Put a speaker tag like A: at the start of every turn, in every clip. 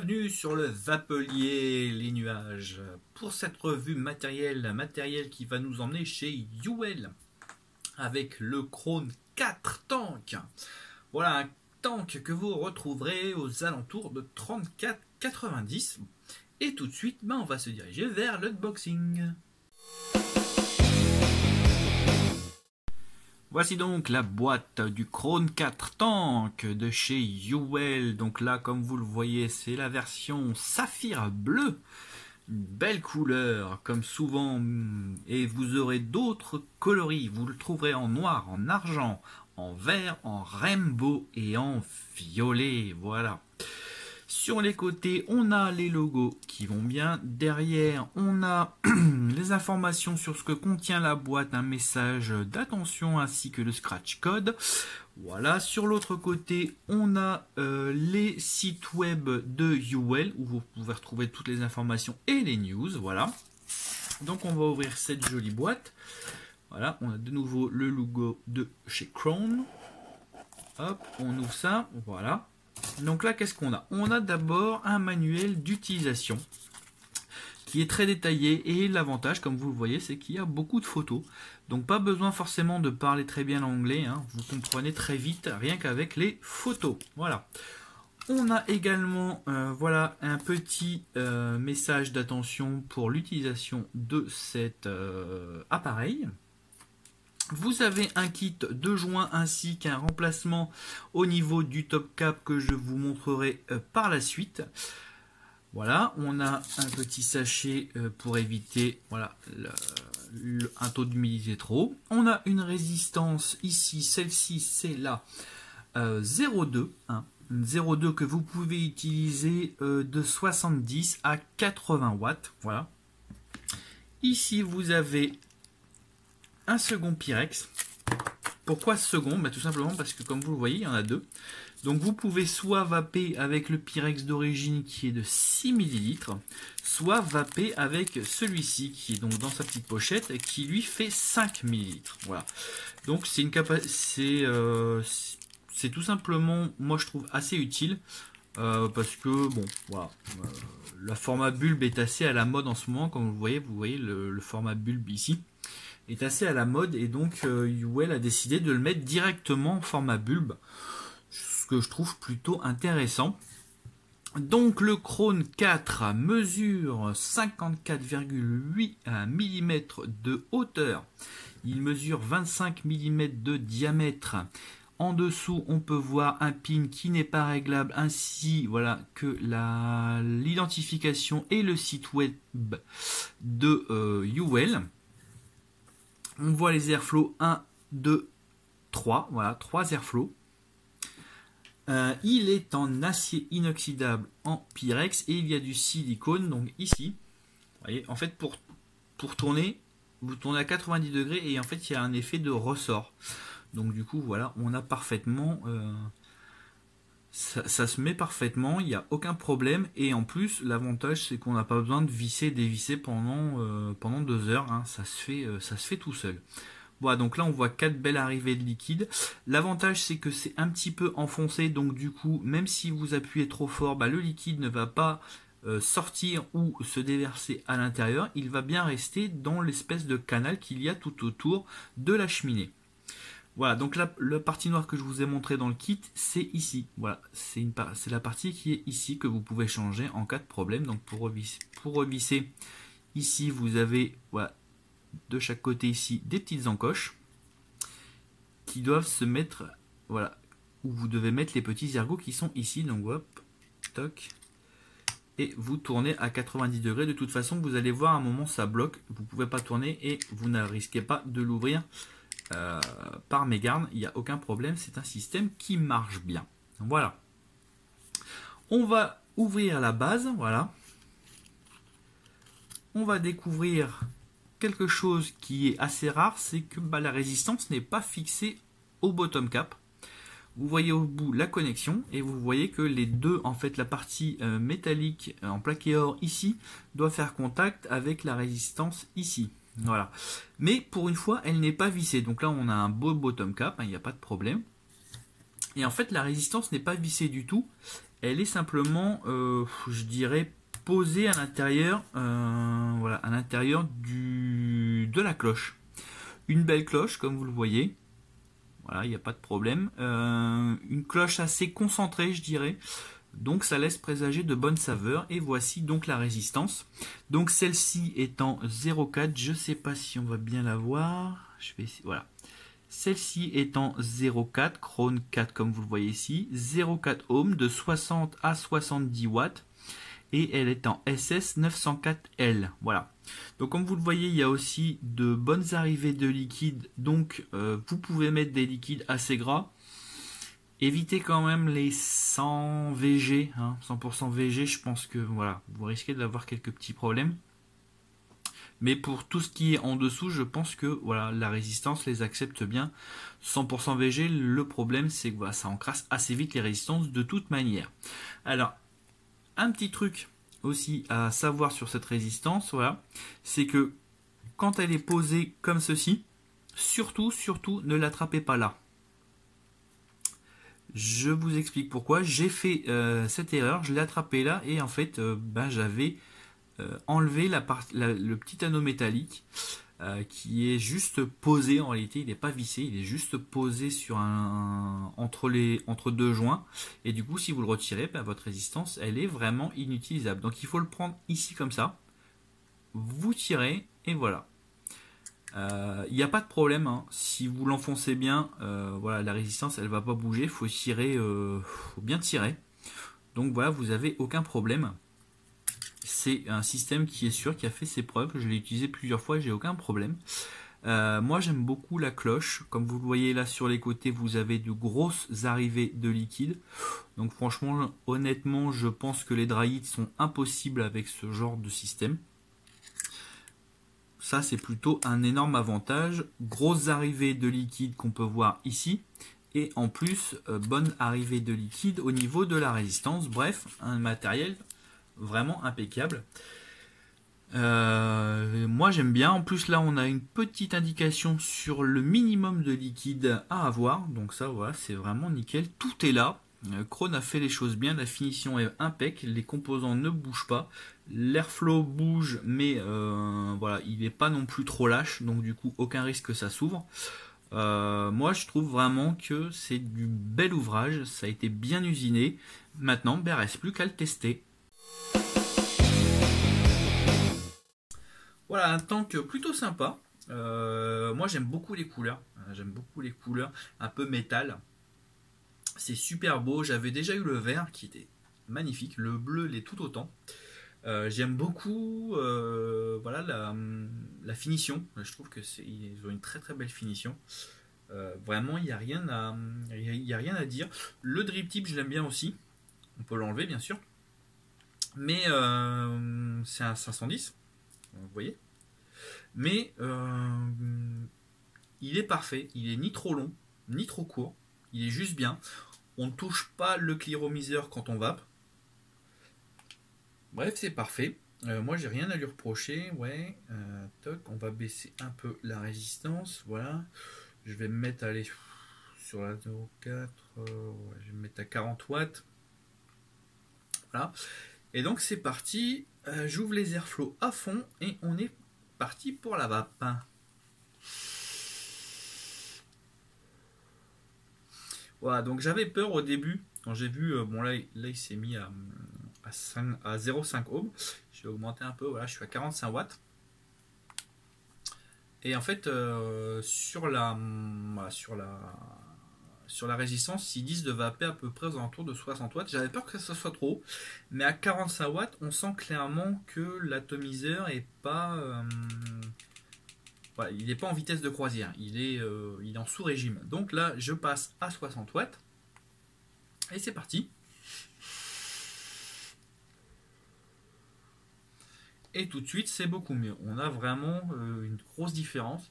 A: bienvenue sur le Vapelier, les nuages, pour cette revue matériel qui va nous emmener chez Uwell, avec le Krone 4 Tank. Voilà un tank que vous retrouverez aux alentours de 34,90. Et tout de suite, on va se diriger vers l'unboxing. Voici donc la boîte du Krone 4 Tank de chez Uwell. Donc là, comme vous le voyez, c'est la version saphir bleu. Une belle couleur, comme souvent. Et vous aurez d'autres coloris. Vous le trouverez en noir, en argent, en vert, en rainbow et en violet. Voilà. Sur les côtés, on a les logos qui vont bien. Derrière, on a les informations sur ce que contient la boîte, un message d'attention ainsi que le scratch code. Voilà. Sur l'autre côté, on a les sites web de Uwell où vous pouvez retrouver toutes les informations et les news. Voilà. Donc, on va ouvrir cette jolie boîte. Voilà. On a de nouveau le logo de chez Krone. Hop, on ouvre ça. Voilà. Donc là, qu'est-ce qu'on a? On a d'abord un manuel d'utilisation qui est très détaillé et l'avantage, comme vous le voyez, c'est qu'il y a beaucoup de photos. Donc pas besoin forcément de parler très bien l'anglais, hein. Vous comprenez très vite rien qu'avec les photos. Voilà. On a également voilà, un petit message d'attention pour l'utilisation de cet appareil. Vous avez un kit de joints ainsi qu'un remplacement au niveau du top cap que je vous montrerai par la suite. Voilà, on a un petit sachet pour éviter voilà, un taux d'humidité trop. On a une résistance ici, celle-ci c'est la 0,2. Hein, 0,2 que vous pouvez utiliser de 70 à 80 watts. Voilà. Ici vous avez un second Pyrex. Pourquoi second? Tout simplement parce que comme vous le voyez, il y en a deux. Donc vous pouvez soit vaper avec le Pyrex d'origine qui est de 6 ml, soit vaper avec celui-ci qui est donc dans sa petite pochette et qui lui fait 5 ml. Voilà. Donc c'est une capacité, c'est tout simplement, moi je trouve assez utile parce que bon, voilà. Le format bulbe est assez à la mode en ce moment, comme vous voyez le format bulbe ici est assez à la mode et donc Uwell a décidé de le mettre directement en format bulbe, ce que je trouve plutôt intéressant. Donc le Krone 4 mesure 54,8 mm de hauteur, il mesure 25 mm de diamètre. En dessous, on peut voir un pin qui n'est pas réglable, ainsi voilà, que l'identification et le site web de Uwell. On voit les airflows 1, 2, 3. Voilà, 3 airflows. Il est en acier inoxydable en Pyrex et il y a du silicone. Donc ici, vous voyez, en fait, pour tourner, vous tournez à 90 degrés et en fait, il y a un effet de ressort. Donc du coup, voilà, on a parfaitement... ça se met parfaitement, il n'y a aucun problème. Et en plus, l'avantage, c'est qu'on n'a pas besoin de visser et dévisser pendant 2 heures. Hein. Ça se fait tout seul. Voilà, donc là, on voit 4 belles arrivées de liquide. L'avantage, c'est que c'est un petit peu enfoncé. Donc du coup, même si vous appuyez trop fort, le liquide ne va pas sortir ou se déverser à l'intérieur. Il va bien rester dans l'espèce de canal qu'il y a tout autour de la cheminée. Voilà, donc la partie noire que je vous ai montré dans le kit, c'est ici. Voilà, c'est la partie qui est ici que vous pouvez changer en cas de problème. Donc pour revisser, ici vous avez voilà, de chaque côté ici des petites encoches qui doivent se mettre, voilà, où vous devez mettre les petits ergots qui sont ici. Donc hop, toc, et vous tournez à 90 degrés. De toute façon, vous allez voir à un moment ça bloque, vous ne pouvez pas tourner et vous ne risquez pas de l'ouvrir. Par mégarde, il n'y a aucun problème, c'est un système qui marche bien. Voilà. On va ouvrir la base, voilà. On va découvrir quelque chose qui est assez rare, c'est que la résistance n'est pas fixée au bottom cap. Vous voyez au bout la connexion et vous voyez que les deux, en fait, la partie métallique en plaqué or ici doit faire contact avec la résistance ici. Voilà, mais pour une fois elle n'est pas vissée, donc là on a un beau bottom cap, il n'y a pas de problème. Et en fait, la résistance n'est pas vissée du tout. Elle est simplement, je dirais, posée à l'intérieur, voilà, à l'intérieur de la cloche. Une belle cloche, comme vous le voyez. Voilà, il n'y a pas de problème. Une cloche assez concentrée, je dirais. Donc ça laisse présager de bonnes saveurs. Et voici donc la résistance. Donc celle-ci étant 0,4. Je ne sais pas si on va bien la voir. Je vais essayer. Voilà. Celle-ci étant 0,4, Krone 4 comme vous le voyez ici, 0,4 ohms de 60 à 70 watts et elle est en SS 904L. Voilà. Donc comme vous le voyez, il y a aussi de bonnes arrivées de liquide, donc vous pouvez mettre des liquides assez gras. Évitez quand même les 100 VG, hein, 100% VG, je pense que voilà, vous risquez d'avoir quelques petits problèmes. Mais pour tout ce qui est en dessous, je pense que voilà, la résistance les accepte bien. 100% VG, le problème c'est que voilà, ça encrasse assez vite les résistances de toute manière. Alors, un petit truc aussi à savoir sur cette résistance, voilà, c'est que quand elle est posée comme ceci, surtout ne l'attrapez pas là. Je vous explique pourquoi. J'ai fait cette erreur, je l'ai attrapé là et en fait, j'avais enlevé le petit anneau métallique qui est juste posé. En réalité, il n'est pas vissé, il est juste posé sur entre deux joints. Et du coup, si vous le retirez, votre résistance, elle est vraiment inutilisable. Donc, il faut le prendre ici comme ça. Vous tirez et voilà. Il n'y a pas de problème, hein. Si vous l'enfoncez bien, voilà, la résistance, elle va pas bouger. Faut tirer, faut bien tirer. Donc voilà, vous avez aucun problème. C'est un système qui est sûr, qui a fait ses preuves. Je l'ai utilisé plusieurs fois, j'ai aucun problème. Moi j'aime beaucoup la cloche. Comme vous le voyez là sur les côtés, vous avez de grosses arrivées de liquide. Donc franchement, honnêtement, je pense que les dry sont impossibles avec ce genre de système. Ça c'est plutôt un énorme avantage. Grosses arrivées de liquide qu'on peut voir ici. Et en plus, bonne arrivée de liquide au niveau de la résistance. Bref, un matériel vraiment impeccable. Moi j'aime bien. En plus là on a une petite indication sur le minimum de liquide à avoir. Donc ça voilà, c'est vraiment nickel. Tout est là. Krone a fait les choses bien. La finition est impeccable. Les composants ne bougent pas. L'airflow bouge mais voilà, il n'est pas non plus trop lâche. Donc du coup aucun risque que ça s'ouvre. Moi je trouve vraiment que c'est du bel ouvrage. Ça a été bien usiné. Maintenant il ne reste plus qu'à le tester. Voilà, un tank plutôt sympa. Moi j'aime beaucoup les couleurs. J'aime beaucoup les couleurs un peu métal. C'est super beau. J'avais déjà eu le vert qui était magnifique. Le bleu l'est tout autant. J'aime beaucoup voilà, la finition. Je trouve que ils ont une très très belle finition. Vraiment, il n'y a rien à dire. Le drip tip, je l'aime bien aussi. On peut l'enlever bien sûr. Mais c'est un 510. Vous voyez, mais il est parfait, il est ni trop long ni trop court, il est juste bien. On ne touche pas le cléromiseur quand on vape. Bref, c'est parfait. Moi j'ai rien à lui reprocher. Ouais, toc, on va baisser un peu la résistance. Voilà, je vais me mettre à aller sur la 0,4, ouais, je vais me mettre à 40 watts. Voilà, et donc c'est parti. J'ouvre les airflows à fond et on est parti pour la vape. Voilà, donc j'avais peur au début quand j'ai vu, bon là il s'est mis à 0,5 ohm. Je vais augmenter un peu, voilà, je suis à 45 watts. Et en fait, sur la résistance, ils disent de vaper à peu près aux alentours de 60 watts. J'avais peur que ça soit trop, mais à 45 watts, on sent clairement que l'atomiseur est pas, voilà, il n'est pas en vitesse de croisière, il est en sous-régime. Donc là, je passe à 60 watts. Et c'est parti. Et tout de suite, c'est beaucoup mieux. On a vraiment une grosse différence.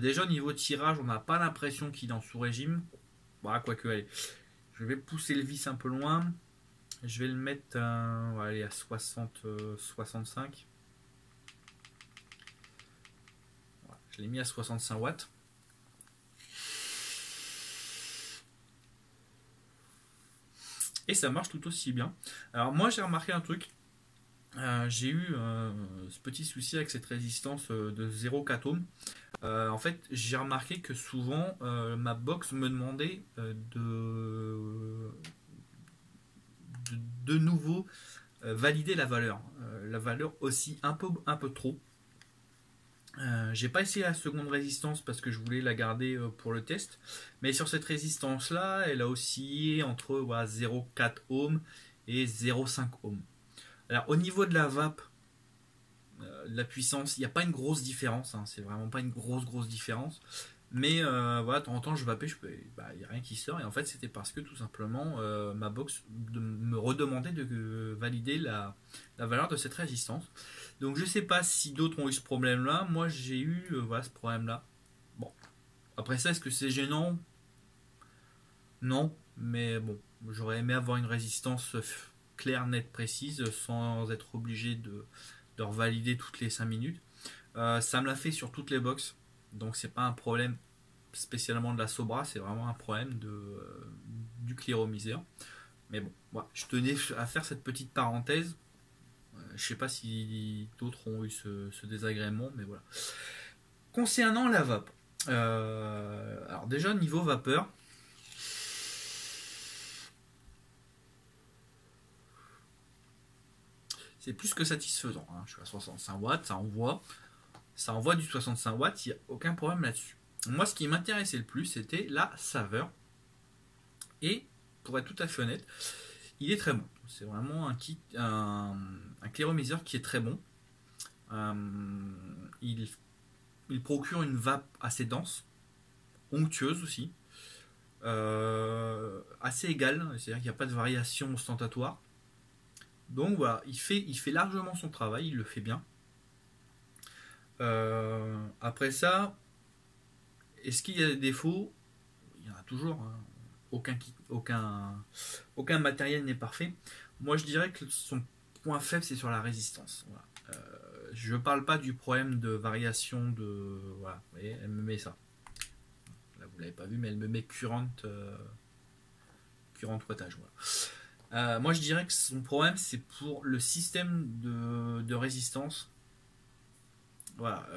A: Déjà, au niveau de tirage, on n'a pas l'impression qu'il est en sous-régime. Voilà, quoique, allez. Je vais pousser le vis un peu loin. Je vais le mettre on va aller à 60, 65. Voilà, je l'ai mis à 65 watts. et ça marche tout aussi bien. Alors moi j'ai remarqué un truc, j'ai eu ce petit souci avec cette résistance de 0,4 ohms. En fait, j'ai remarqué que souvent ma box me demandait de nouveau valider la valeur aussi un peu trop. J'ai pas essayé la seconde résistance parce que je voulais la garder pour le test, mais sur cette résistance là, elle a oscillé entre voilà, 0,4 ohm et 0,5 ohm. Alors au niveau de la vape, de la puissance, il n'y a pas une grosse différence, hein, c'est vraiment pas une grosse différence. Mais voilà, de temps en temps je vapais, il n'y a rien qui sort. Et en fait, c'était parce que tout simplement ma box me redemandait de valider la valeur de cette résistance. Donc je sais pas si d'autres ont eu ce problème-là. Moi j'ai eu voilà, ce problème-là. Bon, après ça, est-ce que c'est gênant? Non, mais bon, j'aurais aimé avoir une résistance claire, nette, précise, sans être obligé de revalider toutes les 5 minutes. Ça me l'a fait sur toutes les box, donc c'est pas un problème spécialement de la Sobra, c'est vraiment un problème du cléromiseur. Mais bon, voilà, je tenais à faire cette petite parenthèse. Je sais pas si d'autres ont eu ce désagrément, mais voilà. Concernant la vape, alors déjà niveau vapeur, c'est plus que satisfaisant, hein. Je suis à 65 watts, ça envoie du 65 watts, il n'y a aucun problème là-dessus. Moi, ce qui m'intéressait le plus, c'était la saveur. Et pour être tout à fait honnête, il est très bon. C'est vraiment un cléromiseur qui est très bon. Il procure une vape assez dense, onctueuse aussi, assez égale, c'est-à-dire qu'il n'y a pas de variation ostentatoire. Donc voilà, il fait largement son travail, il le fait bien. Après ça, est-ce qu'il y a des défauts? Il y en a toujours, hein. Aucun matériel n'est parfait. Moi je dirais que son point faible c'est sur la résistance. Voilà. Je ne parle pas du problème de variation de... Voilà, vous voyez, elle me met ça. Là vous l'avez pas vu, mais elle me met current wattage. Voilà. Moi je dirais que son problème c'est pour le système de résistance. Voilà,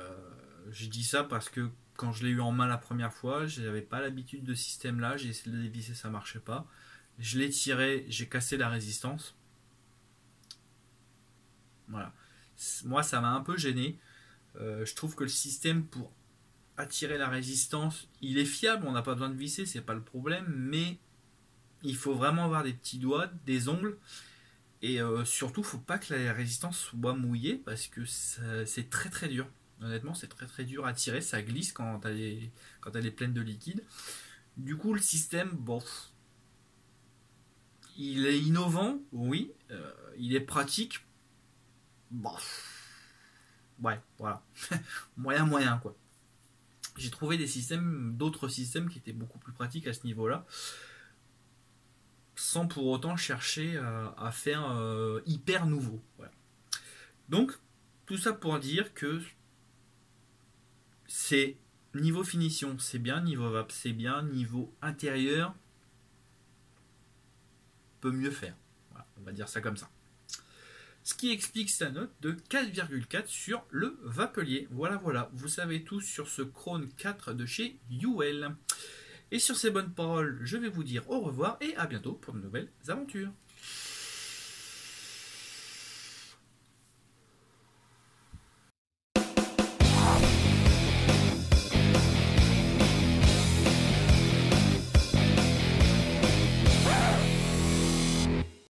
A: je dis ça parce que quand je l'ai eu en main la première fois, je n'avais pas l'habitude de ce système-là, j'ai essayé de le dévisser, ça ne marchait pas. Je l'ai tiré, j'ai cassé la résistance. Voilà. Moi, ça m'a un peu gêné. Je trouve que le système pour attirer la résistance, il est fiable, on n'a pas besoin de visser, c'est pas le problème, mais il faut vraiment avoir des petits doigts, des ongles, et surtout, faut pas que la résistance soit mouillée parce que c'est très dur. Honnêtement, c'est très dur à tirer, ça glisse quand elle est pleine de liquide. Du coup, le système, bon, il est innovant, oui, il est pratique, bon, ouais, voilà, moyen quoi. J'ai trouvé d'autres systèmes qui étaient beaucoup plus pratiques à ce niveau-là, sans pour autant chercher à faire hyper nouveau. Voilà. Donc, tout ça pour dire que c'est niveau finition, c'est bien, niveau vape, c'est bien, niveau intérieur, peut mieux faire. Voilà, on va dire ça comme ça. Ce qui explique sa note de 4,4 sur le Vapelier. Voilà, vous savez tout sur ce Krone 4 de chez UL. Et sur ces bonnes paroles, je vais vous dire au revoir et à bientôt pour de nouvelles aventures.